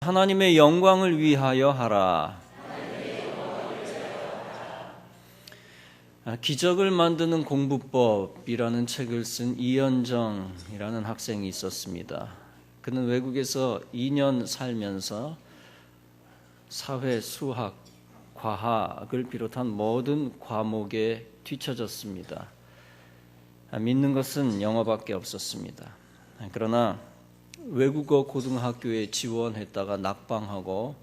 하나님의 영광을 위하여 하라. 기적을 만드는 공부법이라는 책을 쓴 이현정이라는 학생이 있었습니다. 그는 외국에서 2년 살면서 사회, 수학, 과학을 비롯한 모든 과목에 뒤처졌습니다. 믿는 것은 영어밖에 없었습니다. 그러나 외국어 고등학교에 지원했다가 낙방하고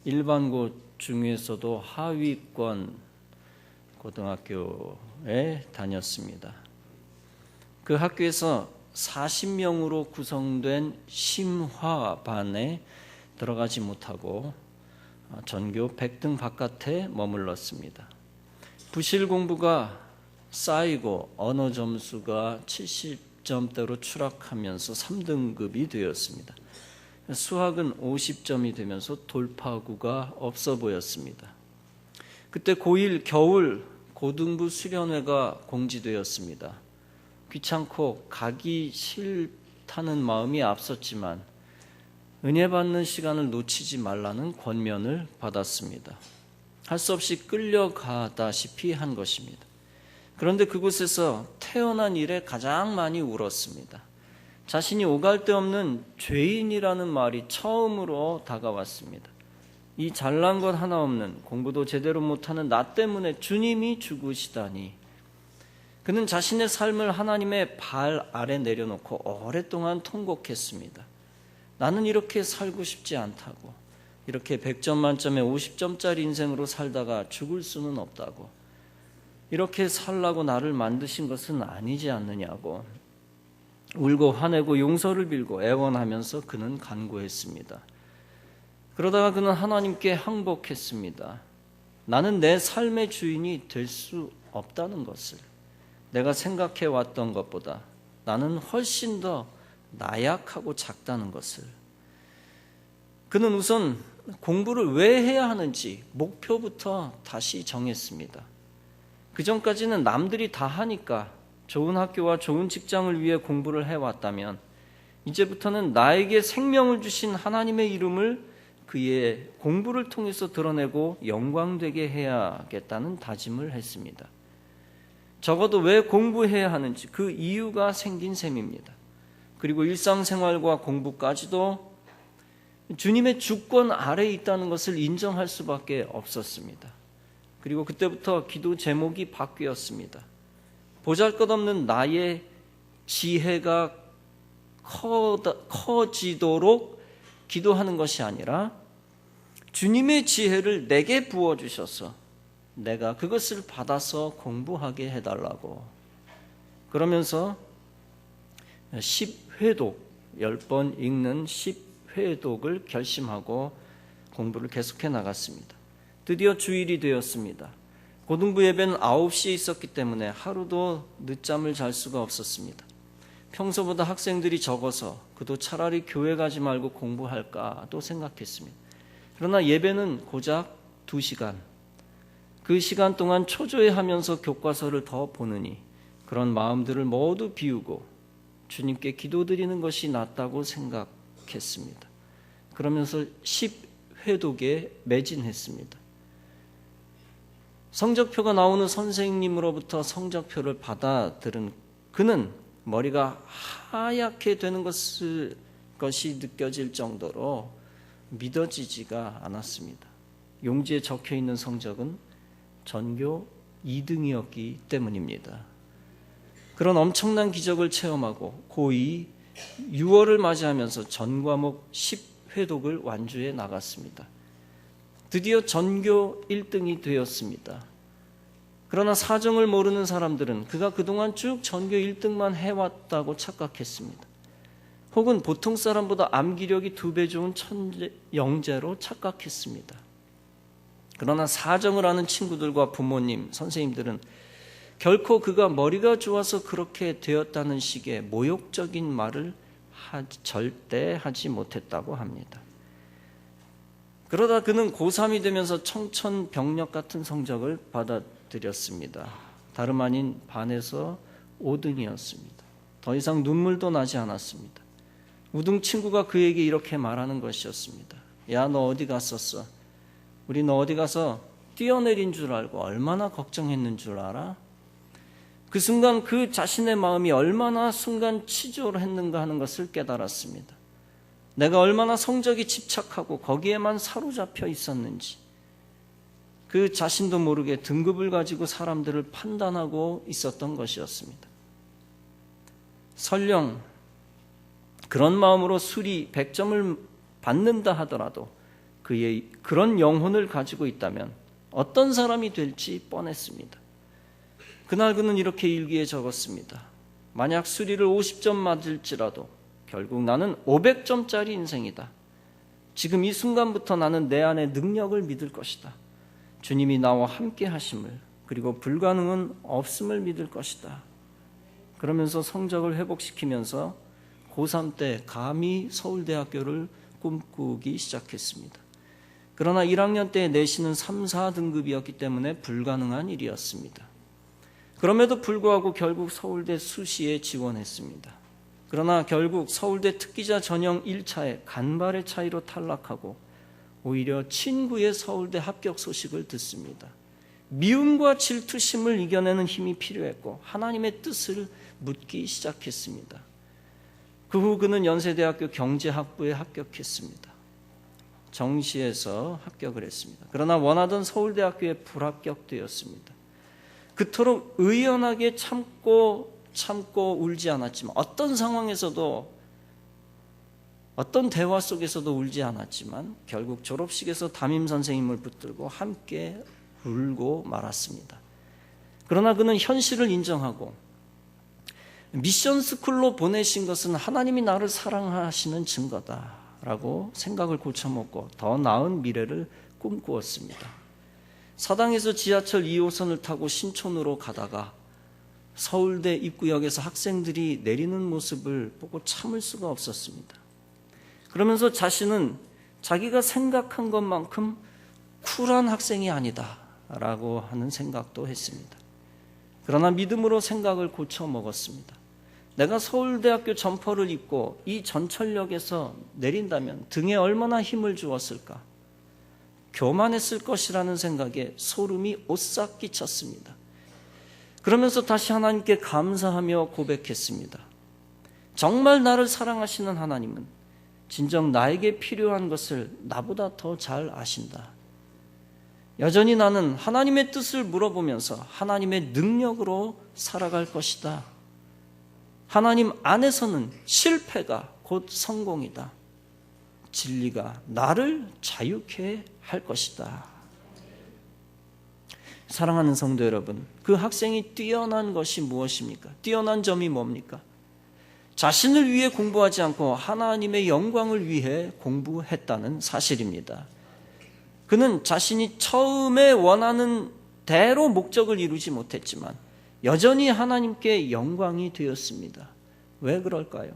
일반고 중에서도 하위권 고등학교에 다녔습니다. 그 학교에서 40명으로 구성된 심화반에 들어가지 못하고 전교 100등 바깥에 머물렀습니다. 부실 공부가 쌓이고 언어 점수가 70점대로 추락하면서 3등급이 되었습니다. 수학은 50점이 되면서 돌파구가 없어 보였습니다. 그때 고1 겨울 고등부 수련회가 공지되었습니다. 귀찮고 가기 싫다는 마음이 앞섰지만 은혜 받는 시간을 놓치지 말라는 권면을 받았습니다. 할 수 없이 끌려가다시피 한 것입니다. 그런데 그곳에서 태어난 이래 가장 많이 울었습니다. 자신이 오갈 데 없는 죄인이라는 말이 처음으로 다가왔습니다. 이 잘난 것 하나 없는, 공부도 제대로 못하는 나 때문에 주님이 죽으시다니. 그는 자신의 삶을 하나님의 발 아래 내려놓고 오랫동안 통곡했습니다. 나는 이렇게 살고 싶지 않다고, 이렇게 100점 만점에 50점짜리 인생으로 살다가 죽을 수는 없다고, 이렇게 살라고 나를 만드신 것은 아니지 않느냐고 울고 화내고 용서를 빌고 애원하면서 그는 간구했습니다. 그러다가 그는 하나님께 항복했습니다. 나는 내 삶의 주인이 될 수 없다는 것을, 내가 생각해 왔던 것보다 나는 훨씬 더 나약하고 작다는 것을. 그는 우선 공부를 왜 해야 하는지 목표부터 다시 정했습니다. 그 전까지는 남들이 다 하니까 좋은 학교와 좋은 직장을 위해 공부를 해왔다면 이제부터는 나에게 생명을 주신 하나님의 이름을 그의 공부를 통해서 드러내고 영광되게 해야겠다는 다짐을 했습니다. 적어도 왜 공부해야 하는지 그 이유가 생긴 셈입니다. 그리고 일상생활과 공부까지도 주님의 주권 아래에 있다는 것을 인정할 수밖에 없었습니다. 그리고 그때부터 기도 제목이 바뀌었습니다. 보잘것없는 나의 지혜가 커지도록 기도하는 것이 아니라 주님의 지혜를 내게 부어주셔서 내가 그것을 받아서 공부하게 해달라고. 그러면서 10회독, 10번 읽는 10회독을 결심하고 공부를 계속해 나갔습니다. 드디어 주일이 되었습니다. 고등부 예배는 9시에 있었기 때문에 하루도 늦잠을 잘 수가 없었습니다. 평소보다 학생들이 적어서 그도 차라리 교회 가지 말고 공부할까도 생각했습니다. 그러나 예배는 고작 2시간. 그 시간 동안 초조해하면서 교과서를 더 보느니 그런 마음들을 모두 비우고 주님께 기도드리는 것이 낫다고 생각했습니다. 그러면서 10회독에 매진했습니다. 성적표가 나오는 선생님으로부터 성적표를 받아들은 그는 머리가 하얗게 되는 것이 느껴질 정도로 믿어지지가 않았습니다. 용지에 적혀있는 성적은 전교 2등이었기 때문입니다. 그런 엄청난 기적을 체험하고 고2 6월을 맞이하면서 전 과목 10회독을 완주해 나갔습니다. 드디어 전교 1등이 되었습니다. 그러나 사정을 모르는 사람들은 그가 그동안 쭉 전교 1등만 해왔다고 착각했습니다. 혹은 보통 사람보다 암기력이 2배 좋은 영재로 착각했습니다. 그러나 사정을 아는 친구들과 부모님, 선생님들은 결코 그가 머리가 좋아서 그렇게 되었다는 식의 모욕적인 말을 절대 하지 못했다고 합니다. 그러다 그는 고3이 되면서 청천벽력 같은 성적을 받아들였습니다. 다름 아닌 반에서 5등이었습니다. 더 이상 눈물도 나지 않았습니다. 우등 친구가 그에게 이렇게 말하는 것이었습니다. 야, 너 어디 갔었어? 우리 너 어디 가서 뛰어내린 줄 알고 얼마나 걱정했는 줄 알아? 그 순간 그 자신의 마음이 얼마나 순간 치졸했는가 하는 것을 깨달았습니다. 내가 얼마나 성적에 집착하고 거기에만 사로잡혀 있었는지, 그 자신도 모르게 등급을 가지고 사람들을 판단하고 있었던 것이었습니다. 설령 그런 마음으로 수리 100점을 받는다 하더라도 그의 그런 영혼을 가지고 있다면 어떤 사람이 될지 뻔했습니다. 그날 그는 이렇게 일기에 적었습니다. 만약 수리를 50점 맞을지라도 결국 나는 500점짜리 인생이다. 지금 이 순간부터 나는 내 안의 능력을 믿을 것이다. 주님이 나와 함께 하심을, 그리고 불가능은 없음을 믿을 것이다. 그러면서 성적을 회복시키면서 고3 때 감히 서울대학교를 꿈꾸기 시작했습니다. 그러나 1학년 때 내신은 3, 4등급이었기 때문에 불가능한 일이었습니다. 그럼에도 불구하고 결국 서울대 수시에 지원했습니다. 그러나 결국 서울대 특기자 전형 1차에 간발의 차이로 탈락하고 오히려 친구의 서울대 합격 소식을 듣습니다. 미움과 질투심을 이겨내는 힘이 필요했고 하나님의 뜻을 묻기 시작했습니다. 그 후 그는 연세대학교 경제학부에 합격했습니다. 정시에서 합격을 했습니다. 그러나 원하던 서울대학교에 불합격되었습니다. 그토록 의연하게 참고 울지 않았지만, 어떤 상황에서도, 어떤 대화 속에서도 울지 않았지만 결국 졸업식에서 담임 선생님을 붙들고 함께 울고 말았습니다. 그러나 그는 현실을 인정하고 미션 스쿨로 보내신 것은 하나님이 나를 사랑하시는 증거다라고 생각을 고쳐먹고 더 나은 미래를 꿈꾸었습니다. 사당에서 지하철 2호선을 타고 신촌으로 가다가 서울대 입구역에서 학생들이 내리는 모습을 보고 참을 수가 없었습니다. 그러면서 자신은 자기가 생각한 것만큼 쿨한 학생이 아니다 라고 하는 생각도 했습니다. 그러나 믿음으로 생각을 고쳐 먹었습니다. 내가 서울대학교 점퍼를 입고 이 전철역에서 내린다면 등에 얼마나 힘을 주었을까? 교만했을 것이라는 생각에 소름이 오싹 끼쳤습니다. 그러면서 다시 하나님께 감사하며 고백했습니다. 정말 나를 사랑하시는 하나님은 진정 나에게 필요한 것을 나보다 더 잘 아신다. 여전히 나는 하나님의 뜻을 물어보면서 하나님의 능력으로 살아갈 것이다. 하나님 안에서는 실패가 곧 성공이다. 진리가 나를 자유케 할 것이다. 사랑하는 성도 여러분, 그 학생이 뛰어난 것이 무엇입니까? 뛰어난 점이 뭡니까? 자신을 위해 공부하지 않고 하나님의 영광을 위해 공부했다는 사실입니다. 그는 자신이 처음에 원하는 대로 목적을 이루지 못했지만 여전히 하나님께 영광이 되었습니다. 왜 그럴까요?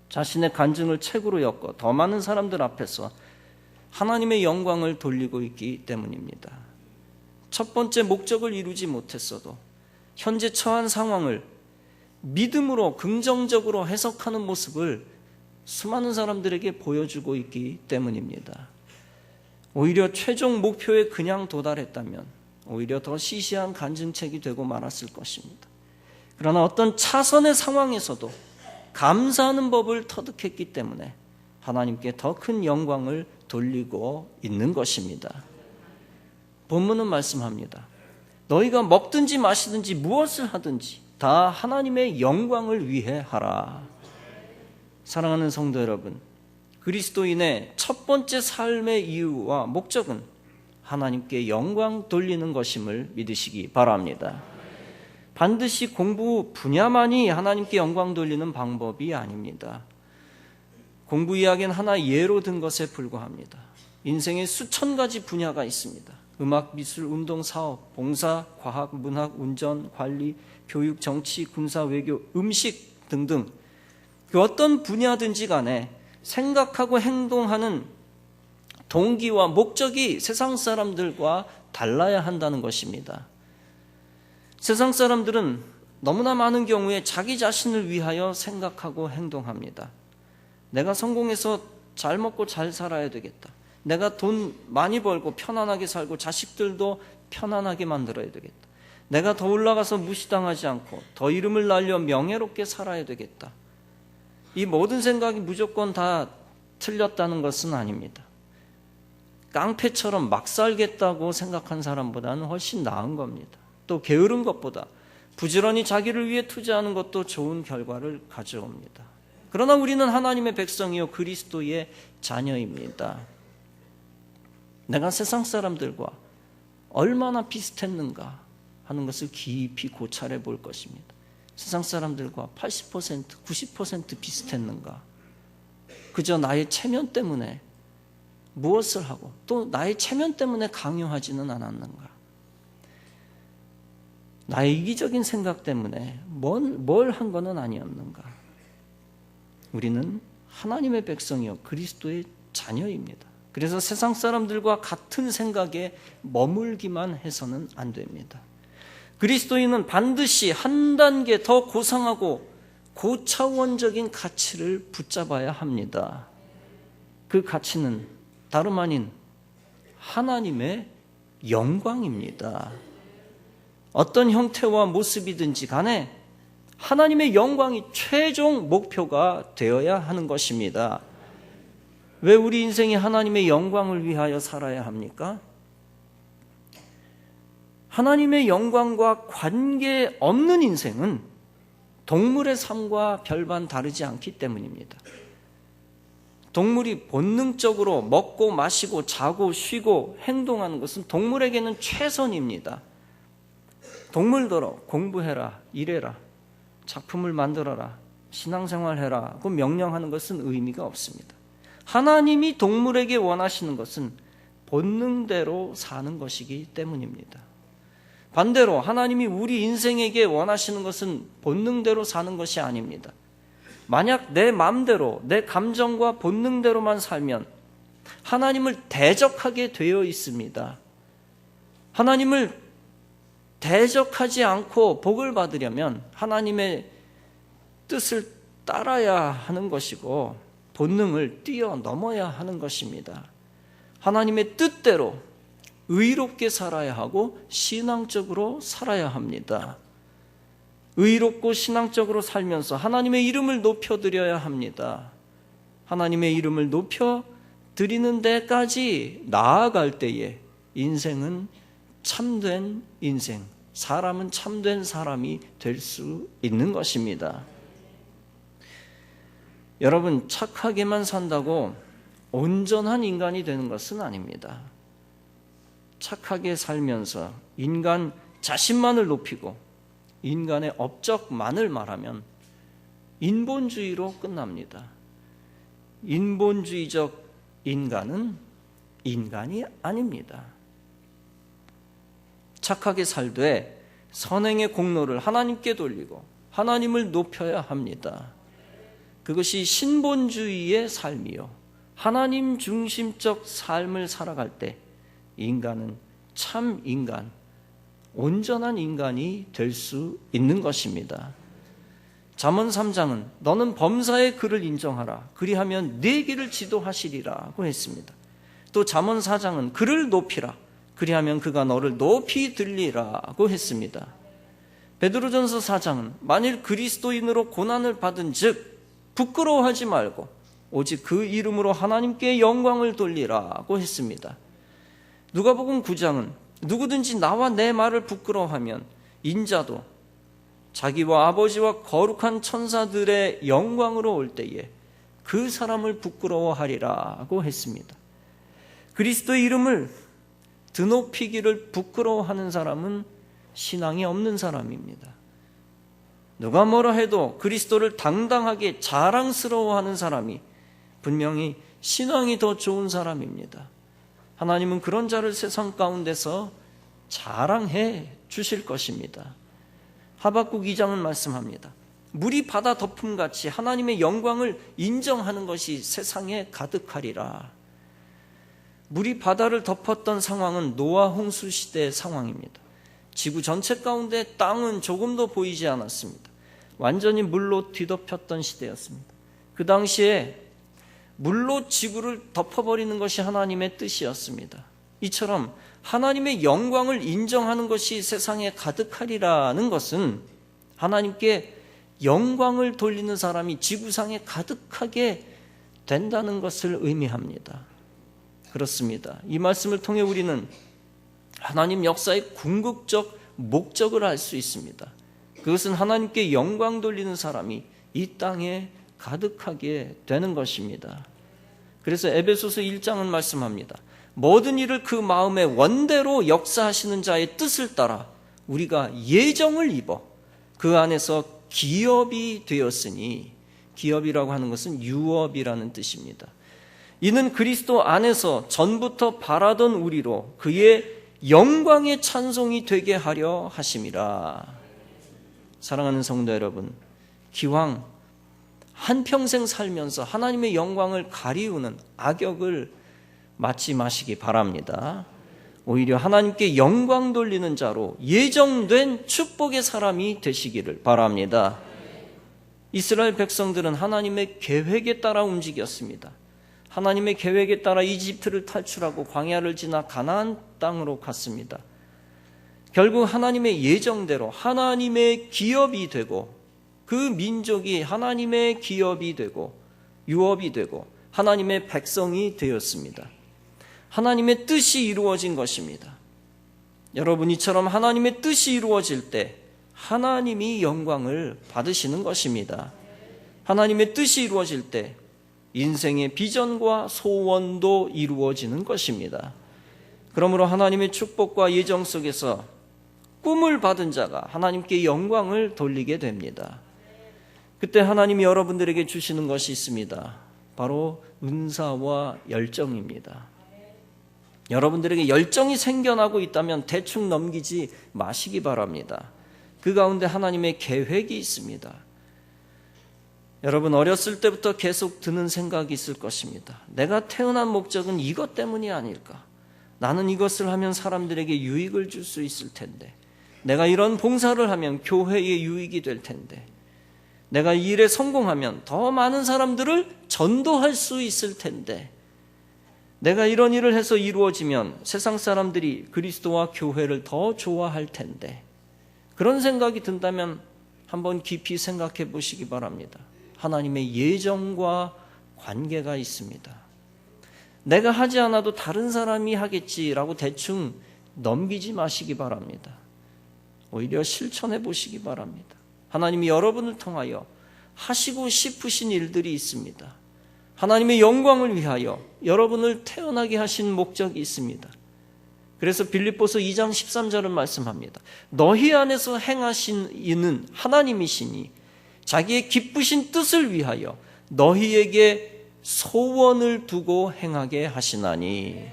자신의 간증을 책으로 엮어 더 많은 사람들 앞에서 하나님의 영광을 돌리고 있기 때문입니다. 첫 번째 목적을 이루지 못했어도 현재 처한 상황을 믿음으로 긍정적으로 해석하는 모습을 수많은 사람들에게 보여주고 있기 때문입니다. 오히려 최종 목표에 그냥 도달했다면 오히려 더 시시한 간증책이 되고 말았을 것입니다. 그러나 어떤 차선의 상황에서도 감사하는 법을 터득했기 때문에 하나님께 더 큰 영광을 돌리고 있는 것입니다. 본문은 말씀합니다. 너희가 먹든지 마시든지 무엇을 하든지 다 하나님의 영광을 위해 하라. 사랑하는 성도 여러분, 그리스도인의 첫 번째 삶의 이유와 목적은 하나님께 영광 돌리는 것임을 믿으시기 바랍니다. 반드시 공부 분야만이 하나님께 영광 돌리는 방법이 아닙니다. 공부 이야기는 하나 예로 든 것에 불과합니다. 인생에 수천 가지 분야가 있습니다. 음악, 미술, 운동, 사업, 봉사, 과학, 문학, 운전, 관리, 교육, 정치, 군사, 외교, 음식 등등 그 어떤 분야든지 간에 생각하고 행동하는 동기와 목적이 세상 사람들과 달라야 한다는 것입니다. 세상 사람들은 너무나 많은 경우에 자기 자신을 위하여 생각하고 행동합니다. 내가 성공해서 잘 먹고 잘 살아야 되겠다. 내가 돈 많이 벌고 편안하게 살고 자식들도 편안하게 만들어야 되겠다. 내가 더 올라가서 무시당하지 않고 더 이름을 날려 명예롭게 살아야 되겠다. 이 모든 생각이 무조건 다 틀렸다는 것은 아닙니다. 깡패처럼 막 살겠다고 생각한 사람보다는 훨씬 나은 겁니다. 또 게으른 것보다 부지런히 자기를 위해 투자하는 것도 좋은 결과를 가져옵니다. 그러나 우리는 하나님의 백성이요 그리스도의 자녀입니다. 내가 세상 사람들과 얼마나 비슷했는가 하는 것을 깊이 고찰해 볼 것입니다. 세상 사람들과 80%, 90% 비슷했는가? 그저 나의 체면 때문에 무엇을 하고 또 나의 체면 때문에 강요하지는 않았는가? 나의 이기적인 생각 때문에 뭘 한 것은 아니었는가? 우리는 하나님의 백성이요 그리스도의 자녀입니다. 그래서 세상 사람들과 같은 생각에 머물기만 해서는 안 됩니다. 그리스도인은 반드시 한 단계 더 고상하고 고차원적인 가치를 붙잡아야 합니다. 그 가치는 다름 아닌 하나님의 영광입니다. 어떤 형태와 모습이든지 간에 하나님의 영광이 최종 목표가 되어야 하는 것입니다. 왜 우리 인생이 하나님의 영광을 위하여 살아야 합니까? 하나님의 영광과 관계없는 인생은 동물의 삶과 별반 다르지 않기 때문입니다. 동물이 본능적으로 먹고 마시고 자고 쉬고 행동하는 것은 동물에게는 최선입니다. 동물더러 공부해라, 일해라, 작품을 만들어라, 신앙생활해라 고 명령하는 것은 의미가 없습니다. 하나님이 동물에게 원하시는 것은 본능대로 사는 것이기 때문입니다. 반대로 하나님이 우리 인생에게 원하시는 것은 본능대로 사는 것이 아닙니다. 만약 내 마음대로 내 감정과 본능대로만 살면 하나님을 대적하게 되어 있습니다. 하나님을 대적하지 않고 복을 받으려면 하나님의 뜻을 따라야 하는 것이고 본능을 뛰어넘어야 하는 것입니다. 하나님의 뜻대로 의롭게 살아야 하고 신앙적으로 살아야 합니다. 의롭고 신앙적으로 살면서 하나님의 이름을 높여드려야 합니다. 하나님의 이름을 높여드리는 데까지 나아갈 때에 인생은 참된 인생, 사람은 참된 사람이 될 수 있는 것입니다. 여러분, 착하게만 산다고 온전한 인간이 되는 것은 아닙니다. 착하게 살면서 인간 자신만을 높이고 인간의 업적만을 말하면 인본주의로 끝납니다. 인본주의적 인간은 인간이 아닙니다. 착하게 살되 선행의 공로를 하나님께 돌리고 하나님을 높여야 합니다. 그것이 신본주의의 삶이요 하나님 중심적 삶을 살아갈 때 인간은 참 인간, 온전한 인간이 될 수 있는 것입니다. 잠언 3장은 너는 범사의 그를 인정하라 그리하면 네 길을 지도하시리라고 했습니다. 또 잠언 4장은 그를 높이라 그리하면 그가 너를 높이 들리라고 했습니다. 베드로전서 4장은 만일 그리스도인으로 고난을 받은 즉 부끄러워하지 말고 오직 그 이름으로 하나님께 영광을 돌리라고 했습니다. 누가복음 9장은 누구든지 나와 내 말을 부끄러워하면 인자도 자기와 아버지와 거룩한 천사들의 영광으로 올 때에 그 사람을 부끄러워하리라고 했습니다. 그리스도의 이름을 드높이기를 부끄러워하는 사람은 신앙이 없는 사람입니다. 누가 뭐라 해도 그리스도를 당당하게 자랑스러워하는 사람이 분명히 신앙이 더 좋은 사람입니다. 하나님은 그런 자를 세상 가운데서 자랑해 주실 것입니다. 하박국 2장은 말씀합니다. 물이 바다 덮음같이 하나님의 영광을 인정하는 것이 세상에 가득하리라. 물이 바다를 덮었던 상황은 노아 홍수 시대의 상황입니다. 지구 전체 가운데 땅은 조금도 보이지 않았습니다. 완전히 물로 뒤덮였던 시대였습니다. 그 당시에 물로 지구를 덮어버리는 것이 하나님의 뜻이었습니다. 이처럼 하나님의 영광을 인정하는 것이 세상에 가득하리라는 것은 하나님께 영광을 돌리는 사람이 지구상에 가득하게 된다는 것을 의미합니다. 그렇습니다. 이 말씀을 통해 우리는 하나님 역사의 궁극적 목적을 알 수 있습니다. 그것은 하나님께 영광 돌리는 사람이 이 땅에 가득하게 되는 것입니다. 그래서 에베소서 1장은 말씀합니다. 모든 일을 그 마음의 원대로 역사하시는 자의 뜻을 따라 우리가 예정을 입어 그 안에서 기업이 되었으니, 기업이라고 하는 것은 유업이라는 뜻입니다. 이는 그리스도 안에서 전부터 바라던 우리로 그의 영광의 찬송이 되게 하려 하심이라. 사랑하는 성도 여러분, 기왕 한평생 살면서 하나님의 영광을 가리우는 악역을 맡지 마시기 바랍니다. 오히려 하나님께 영광 돌리는 자로 예정된 축복의 사람이 되시기를 바랍니다. 이스라엘 백성들은 하나님의 계획에 따라 움직였습니다. 하나님의 계획에 따라 이집트를 탈출하고 광야를 지나 가나안 땅으로 갔습니다. 결국 하나님의 예정대로 하나님의 기업이 되고, 그 민족이 하나님의 기업이 되고 유업이 되고 하나님의 백성이 되었습니다. 하나님의 뜻이 이루어진 것입니다. 여러분, 이처럼 하나님의 뜻이 이루어질 때 하나님이 영광을 받으시는 것입니다. 하나님의 뜻이 이루어질 때 인생의 비전과 소원도 이루어지는 것입니다. 그러므로 하나님의 축복과 예정 속에서 꿈을 받은 자가 하나님께 영광을 돌리게 됩니다. 그때 하나님이 여러분들에게 주시는 것이 있습니다. 바로 은사와 열정입니다. 여러분들에게 열정이 생겨나고 있다면 대충 넘기지 마시기 바랍니다. 그 가운데 하나님의 계획이 있습니다. 여러분, 어렸을 때부터 계속 드는 생각이 있을 것입니다. 내가 태어난 목적은 이것 때문이 아닐까? 나는 이것을 하면 사람들에게 유익을 줄 수 있을 텐데, 내가 이런 봉사를 하면 교회에 유익이 될 텐데, 내가 이 일에 성공하면 더 많은 사람들을 전도할 수 있을 텐데, 내가 이런 일을 해서 이루어지면 세상 사람들이 그리스도와 교회를 더 좋아할 텐데, 그런 생각이 든다면 한번 깊이 생각해 보시기 바랍니다. 하나님의 예정과 관계가 있습니다. 내가 하지 않아도 다른 사람이 하겠지라고 대충 넘기지 마시기 바랍니다. 오히려 실천해 보시기 바랍니다. 하나님이 여러분을 통하여 하시고 싶으신 일들이 있습니다. 하나님의 영광을 위하여 여러분을 태어나게 하신 목적이 있습니다. 그래서 빌립보서 2장 13절은 말씀합니다. 너희 안에서 행하신 이는 하나님이시니 자기의 기쁘신 뜻을 위하여 너희에게 소원을 두고 행하게 하시나니.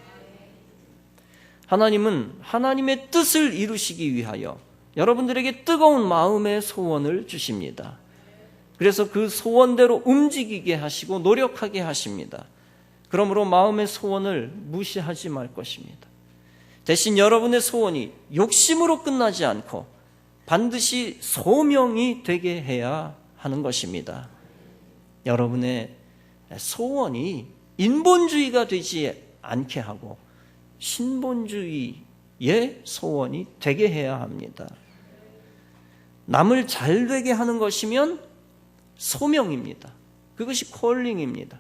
하나님은 하나님의 뜻을 이루시기 위하여 여러분들에게 뜨거운 마음의 소원을 주십니다. 그래서 그 소원대로 움직이게 하시고 노력하게 하십니다. 그러므로 마음의 소원을 무시하지 말 것입니다. 대신 여러분의 소원이 욕심으로 끝나지 않고 반드시 소명이 되게 해야 하는 것입니다. 여러분의 소원이 인본주의가 되지 않게 하고 신본주의의 소원이 되게 해야 합니다. 남을 잘 되게 하는 것이면 소명입니다. 그것이 콜링입니다.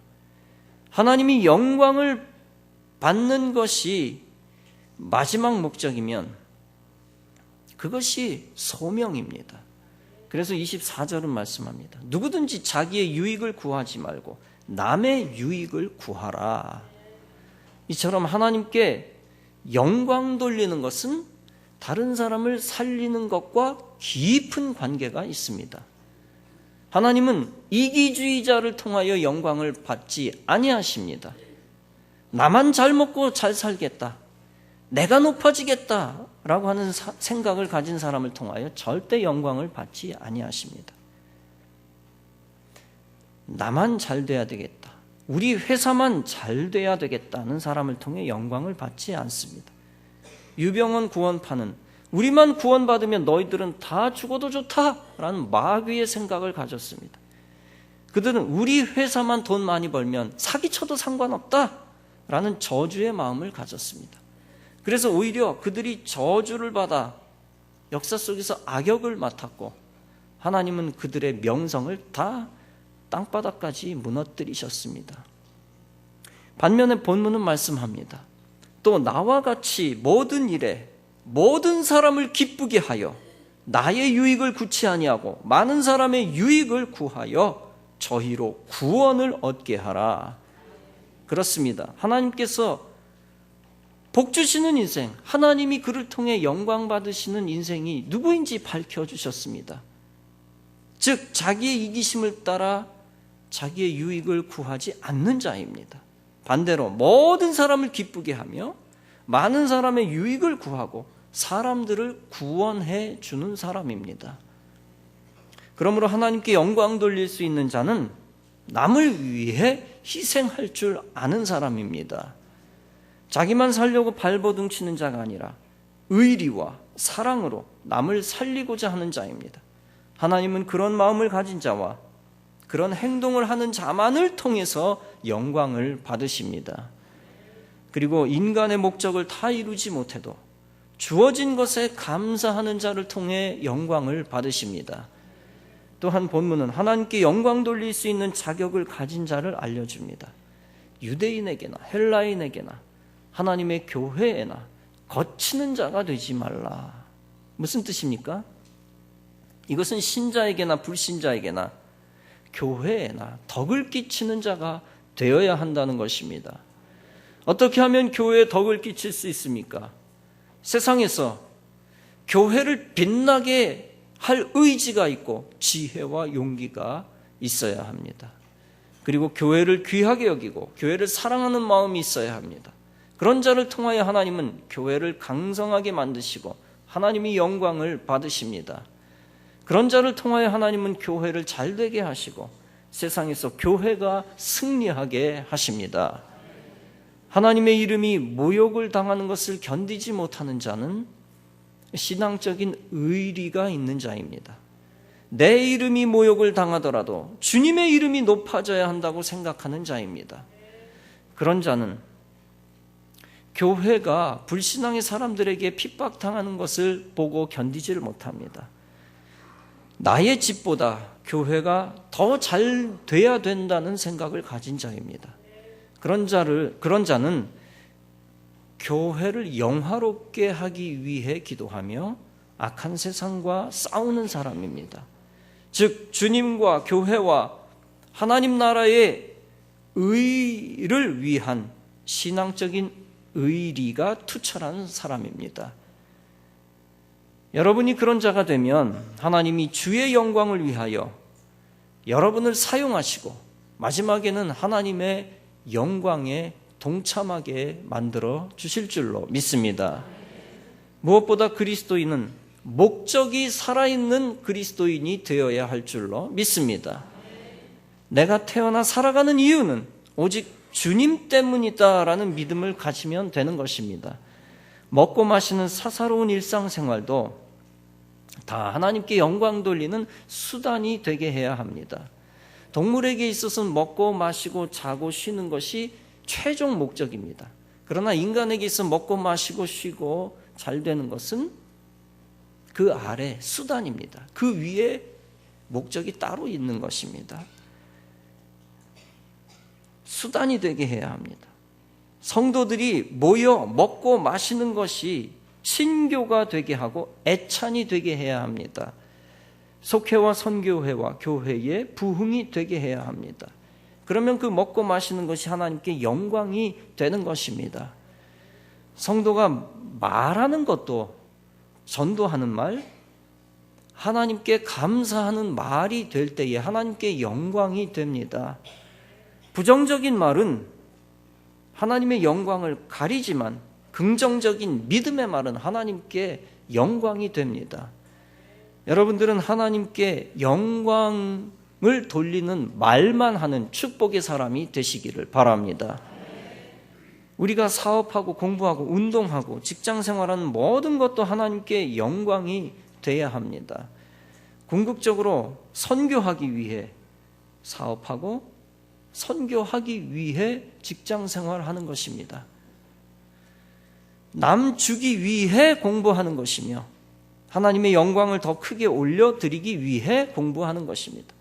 하나님이 영광을 받는 것이 마지막 목적이면 그것이 소명입니다. 그래서 24절은 말씀합니다. 누구든지 자기의 유익을 구하지 말고 남의 유익을 구하라. 이처럼 하나님께 영광 돌리는 것은 다른 사람을 살리는 것과 깊은 관계가 있습니다. 하나님은 이기주의자를 통하여 영광을 받지 아니하십니다. 나만 잘 먹고 잘 살겠다, 내가 높아지겠다라고 하는 생각을 가진 사람을 통하여 절대 영광을 받지 아니하십니다. 나만 잘 돼야 되겠다, 우리 회사만 잘 돼야 되겠다는 사람을 통해 영광을 받지 않습니다. 유병헌 구원파는 우리만 구원받으면 너희들은 다 죽어도 좋다라는 마귀의 생각을 가졌습니다. 그들은 우리 회사만 돈 많이 벌면 사기쳐도 상관없다라는 저주의 마음을 가졌습니다. 그래서 오히려 그들이 저주를 받아 역사 속에서 악역을 맡았고 하나님은 그들의 명성을 다 땅바닥까지 무너뜨리셨습니다. 반면에 본문은 말씀합니다. 또 나와 같이 모든 일에 모든 사람을 기쁘게 하여 나의 유익을 구치 아니하고 많은 사람의 유익을 구하여 저희로 구원을 얻게 하라. 그렇습니다. 하나님께서 복 주시는 인생, 하나님이 그를 통해 영광 받으시는 인생이 누구인지 밝혀주셨습니다. 즉 자기의 이기심을 따라 자기의 유익을 구하지 않는 자입니다. 반대로 모든 사람을 기쁘게 하며 많은 사람의 유익을 구하고 사람들을 구원해 주는 사람입니다. 그러므로 하나님께 영광 돌릴 수 있는 자는 남을 위해 희생할 줄 아는 사람입니다. 자기만 살려고 발버둥 치는 자가 아니라 의리와 사랑으로 남을 살리고자 하는 자입니다. 하나님은 그런 마음을 가진 자와 그런 행동을 하는 자만을 통해서 영광을 받으십니다. 그리고 인간의 목적을 다 이루지 못해도 주어진 것에 감사하는 자를 통해 영광을 받으십니다. 또한 본문은 하나님께 영광 돌릴 수 있는 자격을 가진 자를 알려줍니다. 유대인에게나 헬라인에게나 하나님의 교회에나 거치는 자가 되지 말라. 무슨 뜻입니까? 이것은 신자에게나 불신자에게나 교회에나 덕을 끼치는 자가 되어야 한다는 것입니다. 어떻게 하면 교회에 덕을 끼칠 수 있습니까? 세상에서 교회를 빛나게 할 의지가 있고 지혜와 용기가 있어야 합니다. 그리고 교회를 귀하게 여기고 교회를 사랑하는 마음이 있어야 합니다. 그런 자를 통하여 하나님은 교회를 강성하게 만드시고 하나님이 영광을 받으십니다. 그런 자를 통하여 하나님은 교회를 잘되게 하시고 세상에서 교회가 승리하게 하십니다. 하나님의 이름이 모욕을 당하는 것을 견디지 못하는 자는 신앙적인 의리가 있는 자입니다. 내 이름이 모욕을 당하더라도 주님의 이름이 높아져야 한다고 생각하는 자입니다. 그런 자는 교회가 불신앙의 사람들에게 핍박당하는 것을 보고 견디지를 못합니다. 나의 집보다 교회가 더 잘 돼야 된다는 생각을 가진 자입니다. 그런 자는 교회를 영화롭게 하기 위해 기도하며 악한 세상과 싸우는 사람입니다. 즉 주님과 교회와 하나님 나라의 의를 위한 신앙적인 의리가 투철한 사람입니다. 여러분이 그런 자가 되면 하나님이 주의 영광을 위하여 여러분을 사용하시고 마지막에는 하나님의 영광에 동참하게 만들어 주실 줄로 믿습니다. 무엇보다 그리스도인은 목적이 살아있는 그리스도인이 되어야 할 줄로 믿습니다. 내가 태어나 살아가는 이유는 오직 주님 때문이다라는 믿음을 가지면 되는 것입니다. 먹고 마시는 사사로운 일상생활도 다 하나님께 영광 돌리는 수단이 되게 해야 합니다. 동물에게 있어서는 먹고 마시고 자고 쉬는 것이 최종 목적입니다. 그러나 인간에게 있어 먹고 마시고 쉬고 잘 되는 것은 그 아래 수단입니다. 그 위에 목적이 따로 있는 것입니다. 수단이 되게 해야 합니다. 성도들이 모여 먹고 마시는 것이 친교가 되게 하고 애찬이 되게 해야 합니다. 속회와 선교회와 교회의 부흥이 되게 해야 합니다. 그러면 그 먹고 마시는 것이 하나님께 영광이 되는 것입니다. 성도가 말하는 것도 전도하는 말, 하나님께 감사하는 말이 될 때에 하나님께 영광이 됩니다. 부정적인 말은 하나님의 영광을 가리지만 긍정적인 믿음의 말은 하나님께 영광이 됩니다. 여러분들은 하나님께 영광을 돌리는 말만 하는 축복의 사람이 되시기를 바랍니다. 우리가 사업하고 공부하고 운동하고 직장생활하는 모든 것도 하나님께 영광이 돼야 합니다. 궁극적으로 선교하기 위해 사업하고 선교하기 위해 직장 생활하는 것입니다. 남 주기 위해 공부하는 것이며 하나님의 영광을 더 크게 올려드리기 위해 공부하는 것입니다.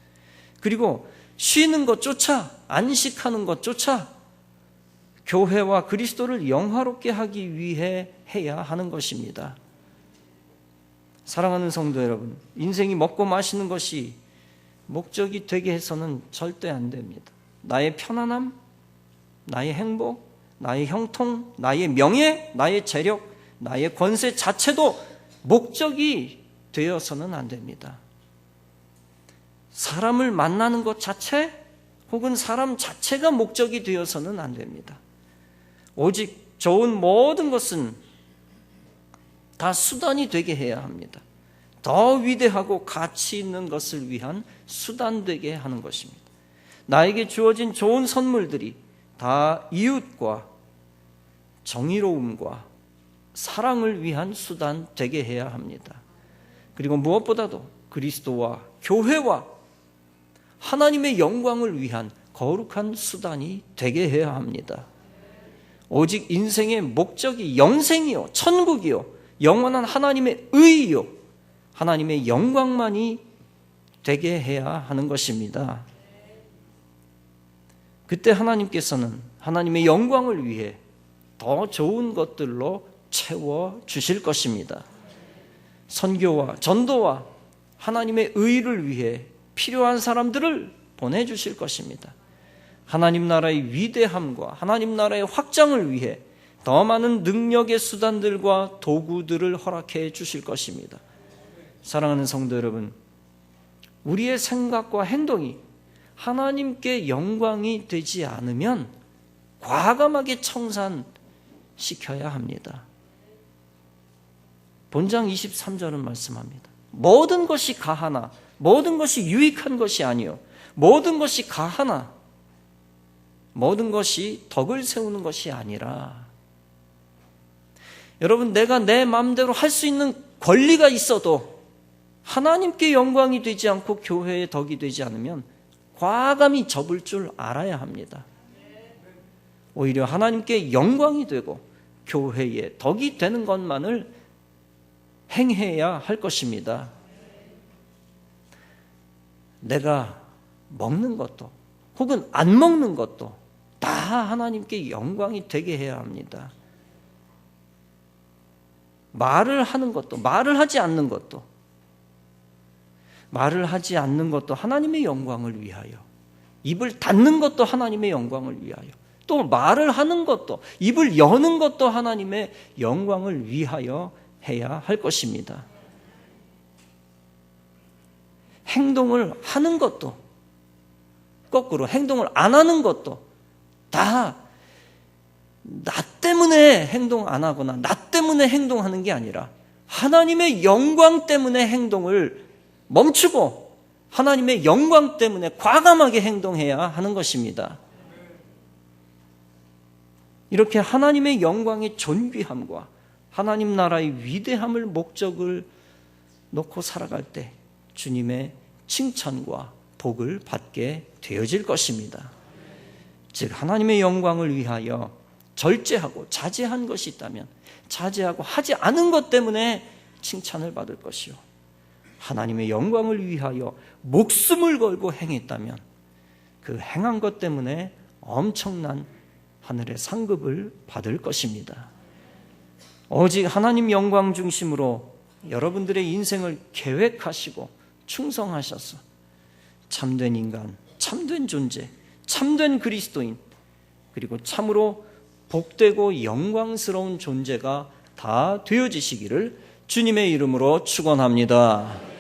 그리고 쉬는 것조차, 안식하는 것조차 교회와 그리스도를 영화롭게 하기 위해 해야 하는 것입니다. 사랑하는 성도 여러분, 인생이 먹고 마시는 것이 목적이 되게 해서는 절대 안 됩니다. 나의 편안함, 나의 행복, 나의 형통, 나의 명예, 나의 재력, 나의 권세 자체도 목적이 되어서는 안 됩니다. 사람을 만나는 것 자체 혹은 사람 자체가 목적이 되어서는 안 됩니다. 오직 좋은 모든 것은 다 수단이 되게 해야 합니다. 더 위대하고 가치 있는 것을 위한 수단 되게 하는 것입니다. 나에게 주어진 좋은 선물들이 다 이웃과 정의로움과 사랑을 위한 수단 되게 해야 합니다. 그리고 무엇보다도 그리스도와 교회와 하나님의 영광을 위한 거룩한 수단이 되게 해야 합니다. 오직 인생의 목적이 영생이요, 천국이요, 영원한 하나님의 의요, 하나님의 영광만이 되게 해야 하는 것입니다. 그때 하나님께서는 하나님의 영광을 위해 더 좋은 것들로 채워 주실 것입니다. 선교와 전도와 하나님의 의를 위해 필요한 사람들을 보내주실 것입니다. 하나님 나라의 위대함과 하나님 나라의 확장을 위해 더 많은 능력의 수단들과 도구들을 허락해 주실 것입니다. 사랑하는 성도 여러분, 우리의 생각과 행동이 하나님께 영광이 되지 않으면 과감하게 청산시켜야 합니다. 본장 23절은 말씀합니다. 모든 것이 가하나 모든 것이 유익한 것이 아니요 모든 것이 가하나 모든 것이 덕을 세우는 것이 아니라. 여러분, 내가 내 마음대로 할 수 있는 권리가 있어도 하나님께 영광이 되지 않고 교회의 덕이 되지 않으면 과감히 접을 줄 알아야 합니다. 오히려 하나님께 영광이 되고 교회의 덕이 되는 것만을 행해야 할 것입니다. 내가 먹는 것도 혹은 안 먹는 것도 다 하나님께 영광이 되게 해야 합니다. 말을 하는 것도 말을 하지 않는 것도 하나님의 영광을 위하여, 입을 닫는 것도 하나님의 영광을 위하여, 또 말을 하는 것도 입을 여는 것도 하나님의 영광을 위하여 해야 할 것입니다. 행동을 하는 것도 거꾸로 행동을 안 하는 것도 다 나 때문에 행동 안 하거나 나 때문에 행동하는 게 아니라 하나님의 영광 때문에 행동을 멈추고 하나님의 영광 때문에 과감하게 행동해야 하는 것입니다. 이렇게 하나님의 영광의 존귀함과 하나님 나라의 위대함을 목적을 놓고 살아갈 때 주님의 칭찬과 복을 받게 되어질 것입니다. 즉 하나님의 영광을 위하여 절제하고 자제한 것이 있다면 자제하고 하지 않은 것 때문에 칭찬을 받을 것이요, 하나님의 영광을 위하여 목숨을 걸고 행했다면 그 행한 것 때문에 엄청난 하늘의 상급을 받을 것입니다. 오직 하나님 영광 중심으로 여러분들의 인생을 계획하시고 충성하셔서 참된 인간, 참된 존재, 참된 그리스도인, 그리고 참으로 복되고 영광스러운 존재가 다 되어지시기를 주님의 이름으로 축원합니다.